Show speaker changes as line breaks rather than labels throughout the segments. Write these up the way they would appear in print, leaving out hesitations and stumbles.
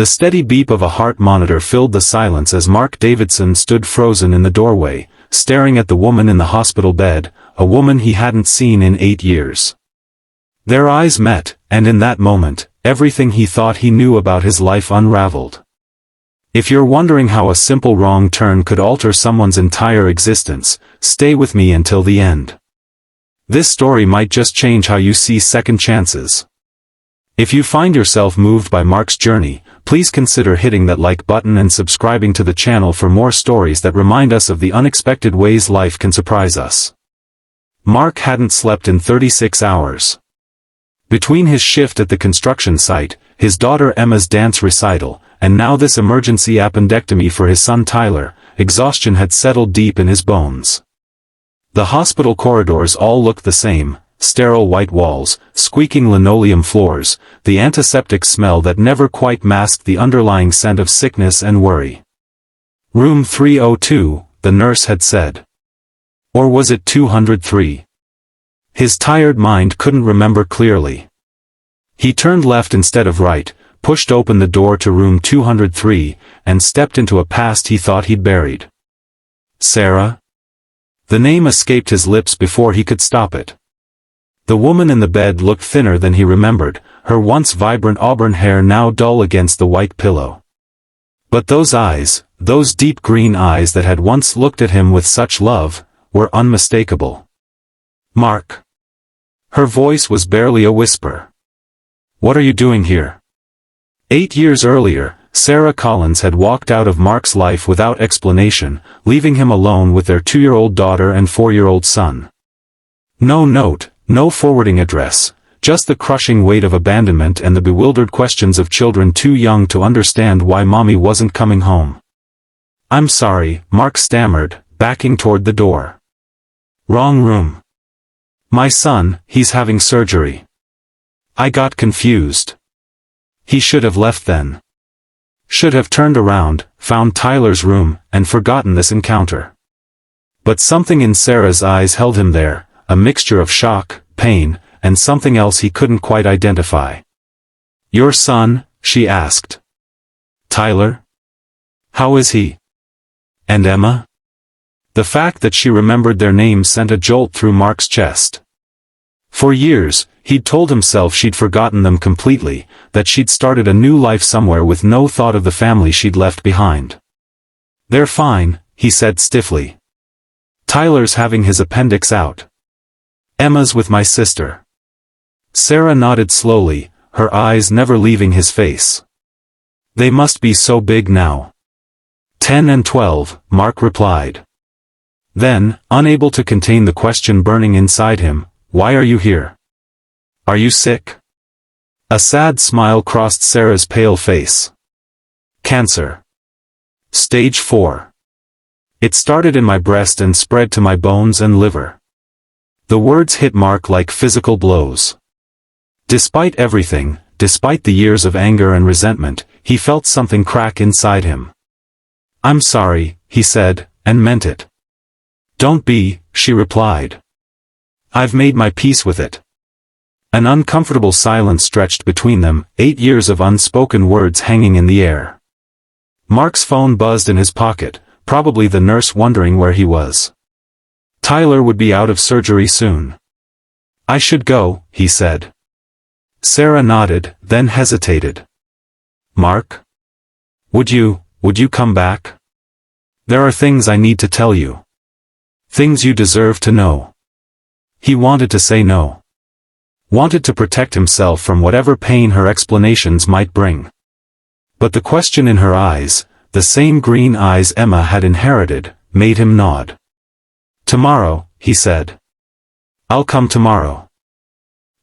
The steady beep of a heart monitor filled the silence as Mark Davidson stood frozen in the doorway, staring at the woman in the hospital bed, a woman he hadn't seen in 8 years. Their eyes met, and in that moment, everything he thought he knew about his life unraveled. If you're wondering how a simple wrong turn could alter someone's entire existence, stay with me until the end. This story might just change how you see second chances. If you find yourself moved by Mark's journey, please consider hitting that like button and subscribing to the channel for more stories that remind us of the unexpected ways life can surprise us. Mark hadn't slept in 36 hours. Between his shift at the construction site, his daughter Emma's dance recital, and now this emergency appendectomy for his son Tyler, exhaustion had settled deep in his bones. The hospital corridors all looked the same: sterile white walls, squeaking linoleum floors, the antiseptic smell that never quite masked the underlying scent of sickness and worry. Room 302, the nurse had said. Or was it 203? His tired mind couldn't remember clearly. He turned left instead of right, pushed open the door to room 203, and stepped into a past he thought he'd buried. Sarah? The name escaped his lips before he could stop it. The woman in the bed looked thinner than he remembered, her once vibrant auburn hair now dull against the white pillow. But those eyes, those deep green eyes that had once looked at him with such love, were unmistakable. Mark. Her voice was barely a whisper. What are you doing here? 8 years earlier, Sarah Collins had walked out of Mark's life without explanation, leaving him alone with their 2-year-old daughter and 4-year-old son. No note, no forwarding address, just the crushing weight of abandonment and the bewildered questions of children too young to understand why mommy wasn't coming home. I'm sorry, Mark stammered, backing toward the door. Wrong room. My son, he's having surgery. I got confused. He should have left then. Should have turned around, found Tyler's room, and forgotten this encounter. But something in Sarah's eyes held him there, a mixture of shock, pain, and something else he couldn't quite identify. Your son? She asked. Tyler? How is he? And Emma? The fact that she remembered their names sent a jolt through Mark's chest. For years, he'd told himself she'd forgotten them completely, that she'd started a new life somewhere with no thought of the family she'd left behind. They're fine, he said stiffly. Tyler's having his appendix out. Emma's with my sister. Sarah nodded slowly, her eyes never leaving his face. They must be so big now. 10 and 12, Mark replied. Then, unable to contain the question burning inside him, why are you here? Are you sick? A sad smile crossed Sarah's pale face. Cancer. Stage 4. It started in my breast and spread to my bones and liver. The words hit Mark like physical blows. Despite everything, despite the years of anger and resentment, he felt something crack inside him. I'm sorry, he said, and meant it. Don't be, she replied. I've made my peace with it. An uncomfortable silence stretched between them, 8 years of unspoken words hanging in the air. Mark's phone buzzed in his pocket, probably the nurse wondering where he was. Tyler would be out of surgery soon. I should go, he said. Sarah nodded, then hesitated. Mark? Would you come back? There are things I need to tell you. Things you deserve to know. He wanted to say no. Wanted to protect himself from whatever pain her explanations might bring. But the question in her eyes, the same green eyes Emma had inherited, made him nod. Tomorrow, he said. I'll come tomorrow.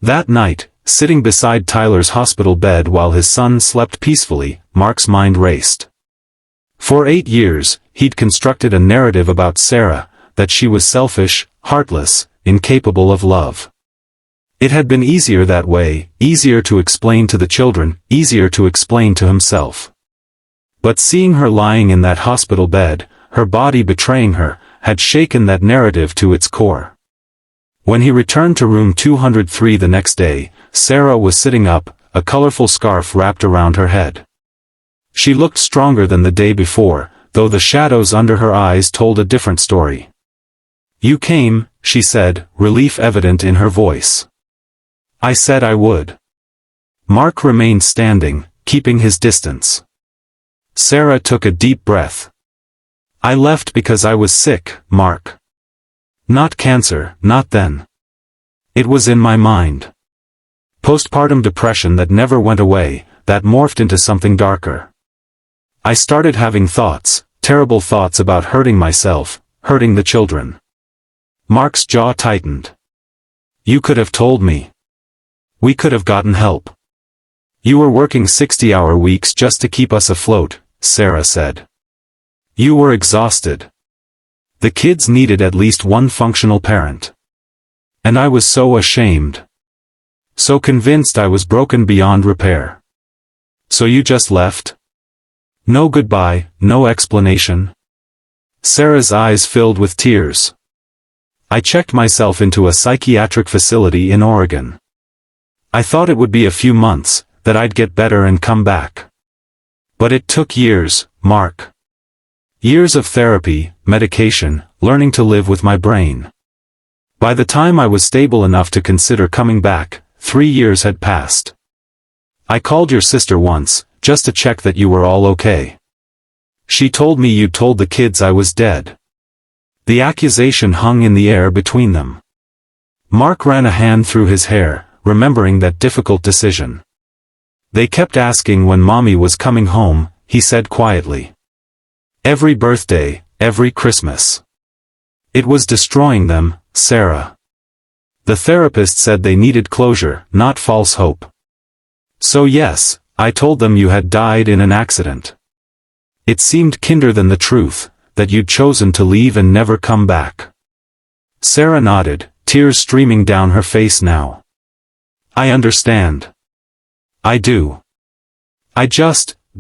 That night, sitting beside Tyler's hospital bed while his son slept peacefully, Mark's mind raced. For 8 years, he'd constructed a narrative about Sarah, that she was selfish, heartless, incapable of love. It had been easier that way, easier to explain to the children, easier to explain to himself. But seeing her lying in that hospital bed, her body betraying her, had shaken that narrative to its core. When he returned to room 203 the next day, Sarah was sitting up, a colorful scarf wrapped around her head. She looked stronger than the day before, though the shadows under her eyes told a different story. "You came," she said, relief evident in her voice. "I said I would." Mark remained standing, keeping his distance. Sarah took a deep breath. "I left because I was sick, Mark. Not cancer, not then. It was in my mind. Postpartum depression that never went away, that morphed into something darker. I started having thoughts, terrible thoughts about hurting myself, hurting the children." Mark's jaw tightened. "You could have told me. We could have gotten help. You were working 60-hour weeks just to keep us afloat," Sarah said. "You were exhausted. The kids needed at least one functional parent. And I was so ashamed. So convinced I was broken beyond repair. So you just left? No goodbye, no explanation?" Sarah's eyes filled with tears. "I checked myself into a psychiatric facility in Oregon. I thought it would be a few months, that I'd get better and come back. But it took years, Mark. Years of therapy, medication, learning to live with my brain. By the time I was stable enough to consider coming back, 3 years had passed. I called your sister once, just to check that you were all okay. She told me you'd told the kids I was dead." The accusation hung in the air between them. Mark ran a hand through his hair, remembering that difficult decision. "They kept asking when Mommy was coming home," he said quietly. "Every birthday, every Christmas. It was destroying them, Sarah. The therapist said they needed closure, not false hope. So yes, I told them you had died in an accident. It seemed kinder than the truth, that you'd chosen to leave and never come back." Sarah nodded, tears streaming down her face now. "I understand. I do.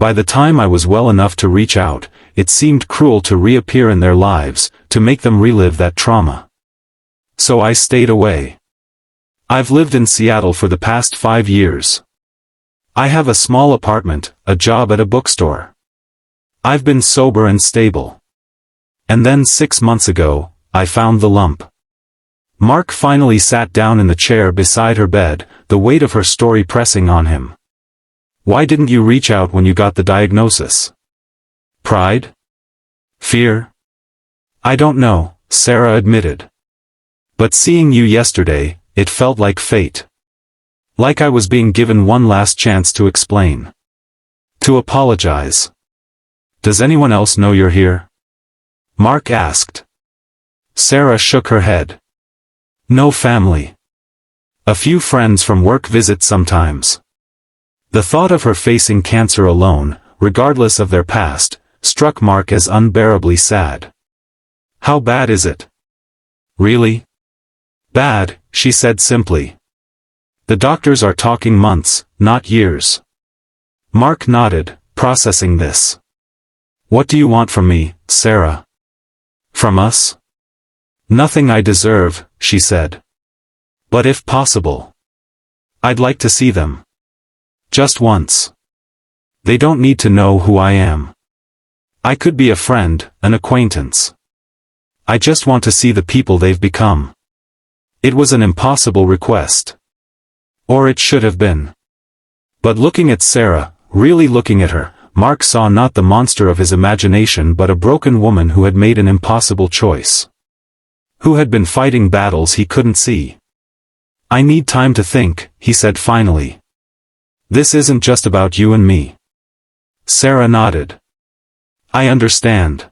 By the time I was well enough to reach out, it seemed cruel to reappear in their lives, to make them relive that trauma. So I stayed away. I've lived in Seattle for the past 5 years. I have a small apartment, a job at a bookstore. I've been sober and stable. And then 6 months ago, I found the lump." Mark finally sat down in the chair beside her bed, the weight of her story pressing on him. "Why didn't you reach out when you got the diagnosis? Pride? Fear? I don't know," Sarah admitted. "But seeing you yesterday, it felt like fate. Like I was being given one last chance to explain. To apologize." "Does anyone else know you're here?" Mark asked. Sarah shook her head. "No family. A few friends from work visit sometimes." The thought of her facing cancer alone, regardless of their past, struck Mark as unbearably sad. "How bad is it?" "Really? Bad," she said simply. "The doctors are talking months, not years." Mark nodded, processing this. "What do you want from me, Sarah?" "From us?" "Nothing I deserve," she said. "But if possible, I'd like to see them. Just once. They don't need to know who I am. I could be a friend, an acquaintance. I just want to see the people they've become." It was an impossible request. Or it should have been. But looking at Sarah, really looking at her, Mark saw not the monster of his imagination but a broken woman who had made an impossible choice. Who had been fighting battles he couldn't see. "I need time to think," he said finally. "This isn't just about you and me." Sarah nodded. "I understand.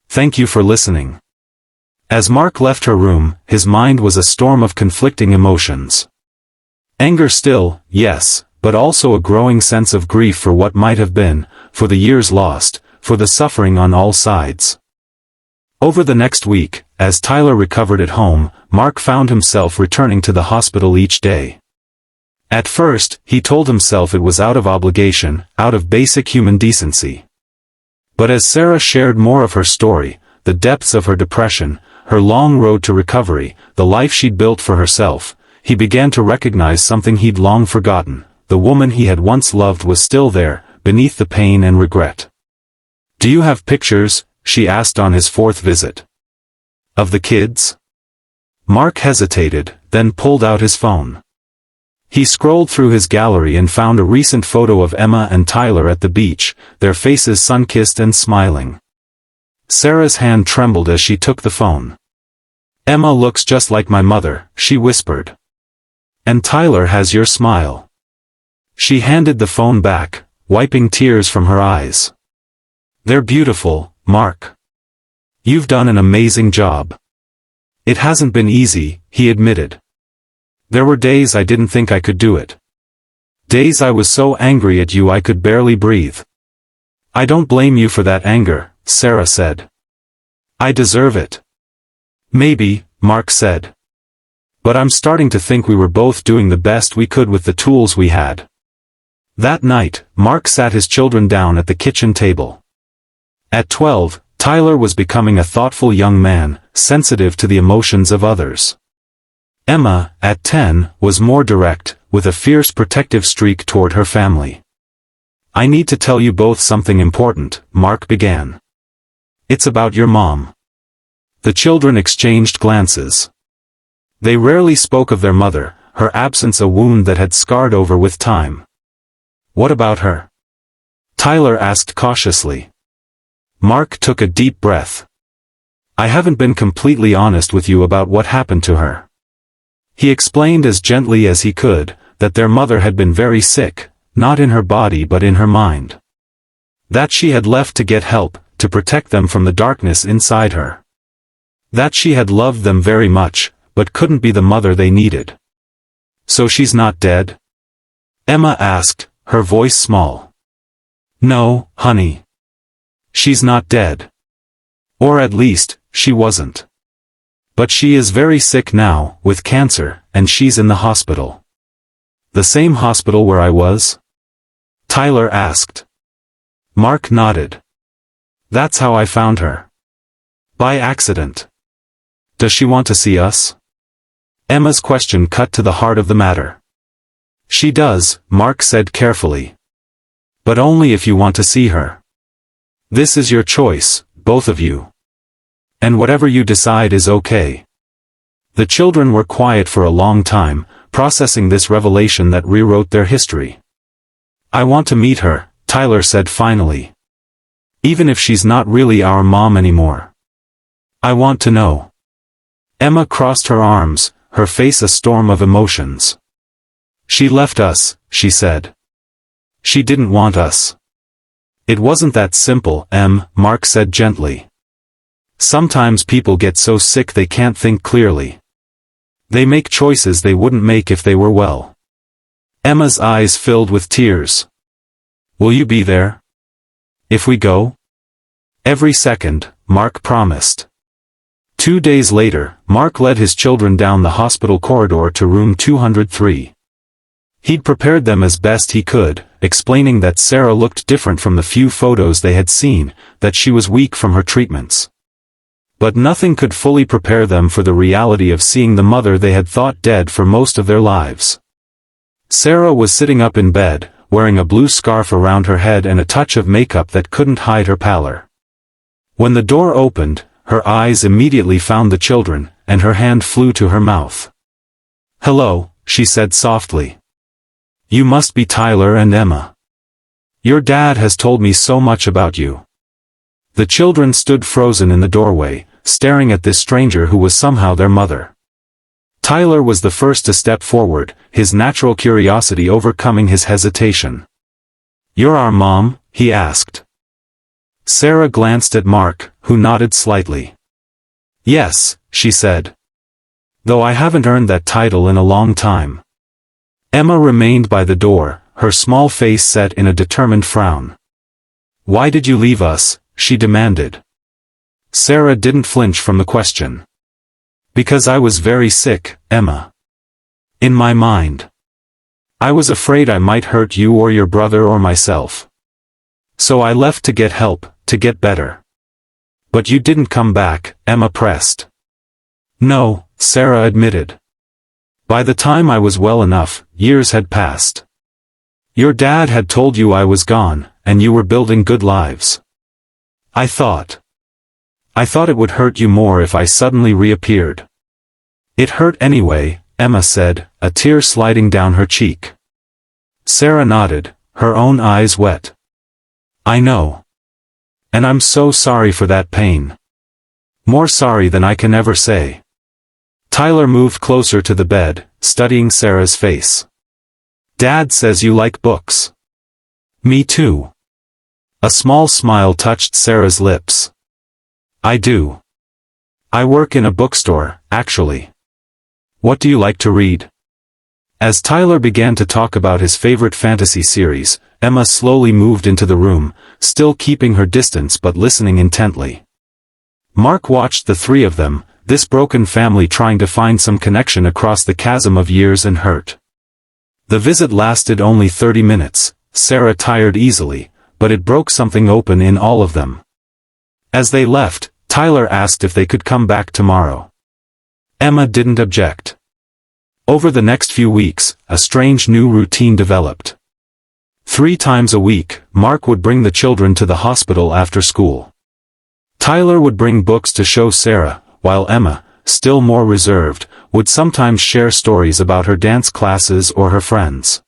Thank you for listening." As Mark left her room, his mind was a storm of conflicting emotions. Anger still, yes, but also a growing sense of grief for what might have been, for the years lost, for the suffering on all sides. Over the next week, as Tyler recovered at home, Mark found himself returning to the hospital each day. At first, he told himself it was out of obligation, out of basic human decency. But as Sarah shared more of her story, the depths of her depression, her long road to recovery, the life she'd built for herself, he began to recognize something he'd long forgotten. The woman he had once loved was still there, beneath the pain and regret. "Do you have pictures?" she asked on his fourth visit. "Of the kids?" Mark hesitated, then pulled out his phone. He scrolled through his gallery and found a recent photo of Emma and Tyler at the beach, their faces sun-kissed and smiling. Sarah's hand trembled as she took the phone. "Emma looks just like my mother," she whispered. "And Tyler has your smile." She handed the phone back, wiping tears from her eyes. "They're beautiful, Mark. You've done an amazing job." "It hasn't been easy," he admitted. "There were days I didn't think I could do it. Days I was so angry at you I could barely breathe." "I don't blame you for that anger," Sarah said. "I deserve it." "Maybe," Mark said. "But I'm starting to think we were both doing the best we could with the tools we had." That night, Mark sat his children down at the kitchen table. At 12, Tyler was becoming a thoughtful young man, sensitive to the emotions of others. Emma, at 10, was more direct, with a fierce protective streak toward her family. "I need to tell you both something important," Mark began. "It's about your mom." The children exchanged glances. They rarely spoke of their mother, her absence a wound that had scarred over with time. "What about her?" Tyler asked cautiously. Mark took a deep breath. "I haven't been completely honest with you about what happened to her." He explained as gently as he could, that their mother had been very sick, not in her body but in her mind. That she had left to get help, to protect them from the darkness inside her. That she had loved them very much, but couldn't be the mother they needed. "So she's not dead?" Emma asked, her voice small. "No, honey. She's not dead. Or at least, she wasn't. But she is very sick now, with cancer, and she's in the hospital." "The same hospital where I was?" Tyler asked. Mark nodded. "That's how I found her. By accident." "Does she want to see us?" Emma's question cut to the heart of the matter. "She does," Mark said carefully. "But only if you want to see her. This is your choice, both of you. And whatever you decide is okay." The children were quiet for a long time, processing this revelation that rewrote their history. "I want to meet her," Tyler said finally. "Even if she's not really our mom anymore. I want to know." Emma crossed her arms, her face a storm of emotions. "She left us," she said. "She didn't want us." "It wasn't that simple, Mark said gently. "Sometimes people get so sick they can't think clearly. They make choices they wouldn't make if they were well." Emma's eyes filled with tears. "Will you be there? If we go?" "Every second," Mark promised. 2 days later, Mark led his children down the hospital corridor to room 203. He'd prepared them as best he could, explaining that Sarah looked different from the few photos they had seen, that she was weak from her treatments. But nothing could fully prepare them for the reality of seeing the mother they had thought dead for most of their lives. Sarah was sitting up in bed, wearing a blue scarf around her head and a touch of makeup that couldn't hide her pallor. When the door opened, her eyes immediately found the children, and her hand flew to her mouth. "Hello," she said softly. "You must be Tyler and Emma. Your dad has told me so much about you." The children stood frozen in the doorway, staring at this stranger who was somehow their mother. Tyler was the first to step forward, his natural curiosity overcoming his hesitation. "You're our mom?" he asked. Sarah glanced at Mark, who nodded slightly. "Yes," she said. "Though I haven't earned that title in a long time." Emma remained by the door, her small face set in a determined frown. "Why did you leave us?" she demanded. Sarah didn't flinch from the question. "Because I was very sick, Emma. In my mind. I was afraid I might hurt you or your brother or myself. So I left to get help, to get better." "But you didn't come back," Emma pressed. "No," Sarah admitted. "By the time I was well enough, years had passed. Your dad had told you I was gone, and you were building good lives. I thought it would hurt you more if I suddenly reappeared." "It hurt anyway," Emma said, a tear sliding down her cheek. Sarah nodded, her own eyes wet. "I know. And I'm so sorry for that pain. More sorry than I can ever say." Tyler moved closer to the bed, studying Sarah's face. "Dad says you like books." "Me too." A small smile touched Sarah's lips. "I do. I work in a bookstore, actually." "What do you like to read?" As Tyler began to talk about his favorite fantasy series, Emma slowly moved into the room, still keeping her distance but listening intently. Mark watched the three of them, this broken family trying to find some connection across the chasm of years and hurt. The visit lasted only 30 minutes, Sarah tired easily, but it broke something open in all of them. As they left, Tyler asked if they could come back tomorrow. Emma didn't object. Over the next few weeks, a strange new routine developed. 3 times a week, Mark would bring the children to the hospital after school. Tyler would bring books to show Sarah, while Emma, still more reserved, would sometimes share stories about her dance classes or her friends.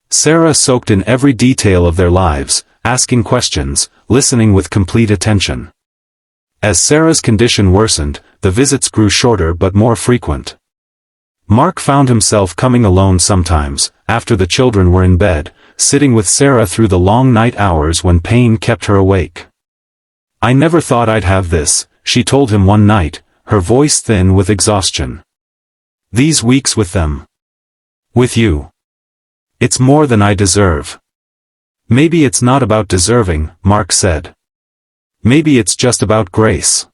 Sarah soaked in every detail of their lives, asking questions, listening with complete attention. As Sarah's condition worsened, the visits grew shorter but more frequent. Mark found himself coming alone sometimes, after the children were in bed, sitting with Sarah through the long night hours when pain kept her awake. "I never thought I'd have this," she told him one night, her voice thin with exhaustion. "These weeks with them. With you. It's more than I deserve." "Maybe it's not about deserving," Mark said. "Maybe it's just about grace."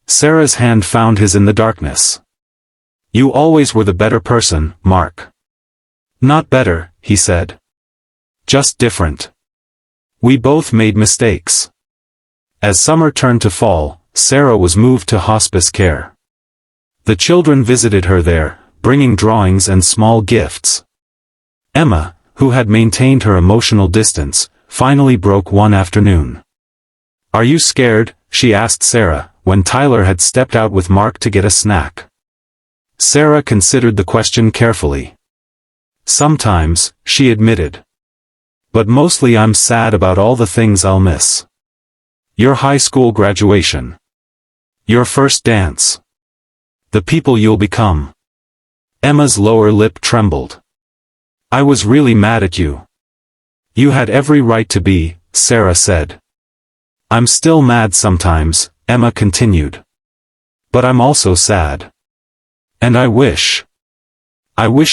Sarah's hand found his in the darkness. "You always were the better person, Mark." "Not better," he said. "Just different. We both made mistakes." As summer turned to fall, Sarah was moved to hospice care. The children visited her there, bringing drawings and small gifts. Emma, who had maintained her emotional distance, finally broke one afternoon. "Are you scared?" she asked Sarah, when Tyler had stepped out with Mark to get a snack. Sarah considered the question carefully. "Sometimes," she admitted. "But mostly I'm sad about all the things I'll miss. Your high school graduation. Your first dance. The people you'll become." Emma's lower lip trembled. "I was really mad at you." "You had every right to be," Sarah said. "I'm still mad sometimes," Emma continued. "But I'm also sad. And I wish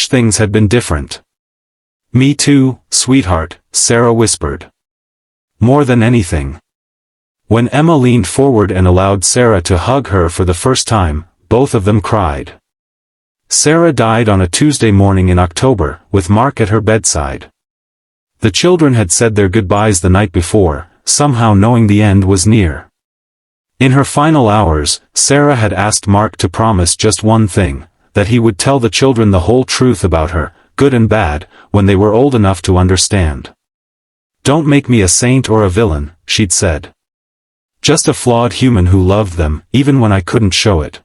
things had been different." "Me too, sweetheart," Sarah whispered. "More than anything." When Emma leaned forward and allowed Sarah to hug her for the first time, both of them cried. Sarah died on a Tuesday morning in October, with Mark at her bedside. The children had said their goodbyes the night before, somehow knowing the end was near. In her final hours, Sarah had asked Mark to promise just one thing, that he would tell the children the whole truth about her, good and bad, when they were old enough to understand. "Don't make me a saint or a villain," she'd said. "Just a flawed human who loved them, even when I couldn't show it."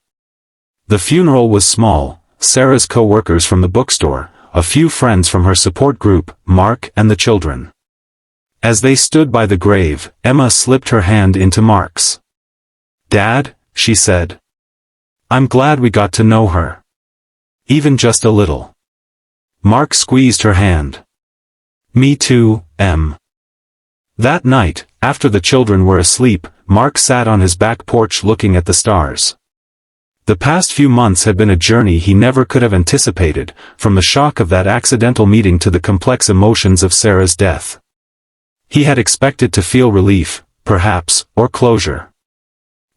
The funeral was small, Sarah's co-workers from the bookstore, a few friends from her support group, Mark and the children. As they stood by the grave, Emma slipped her hand into Mark's. "Dad," she said. "I'm glad we got to know her. Even just a little." Mark squeezed her hand. "Me too, Em." That night, after the children were asleep, Mark sat on his back porch looking at the stars. The past few months had been a journey he never could have anticipated, from the shock of that accidental meeting to the complex emotions of Sarah's death. He had expected to feel relief, perhaps, or closure.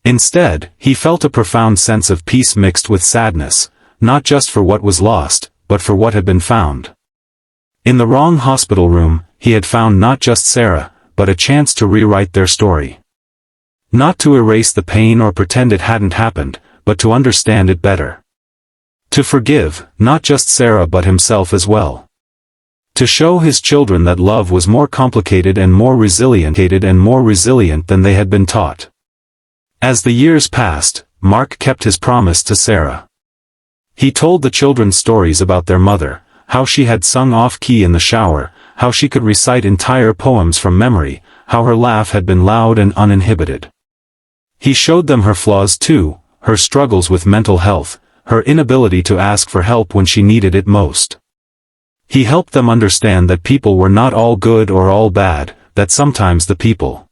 Instead, he felt a profound sense of peace mixed with sadness, not just for what was lost, but for what had been found. In the wrong hospital room, he had found not just Sarah, but a chance to rewrite their story. Not to erase the pain or pretend it hadn't happened, but to understand it better. To forgive, not just Sarah but himself as well. To show his children that love was more complicated and more resilient than they had been taught. As the years passed, Mark kept his promise to Sarah. He told the children stories about their mother, how she had sung off-key in the shower, how she could recite entire poems from memory, how her laugh had been loud and uninhibited. He showed them her flaws too, her struggles with mental health, her inability to ask for help when she needed it most. He helped them understand that people were not all good or all bad, that sometimes the people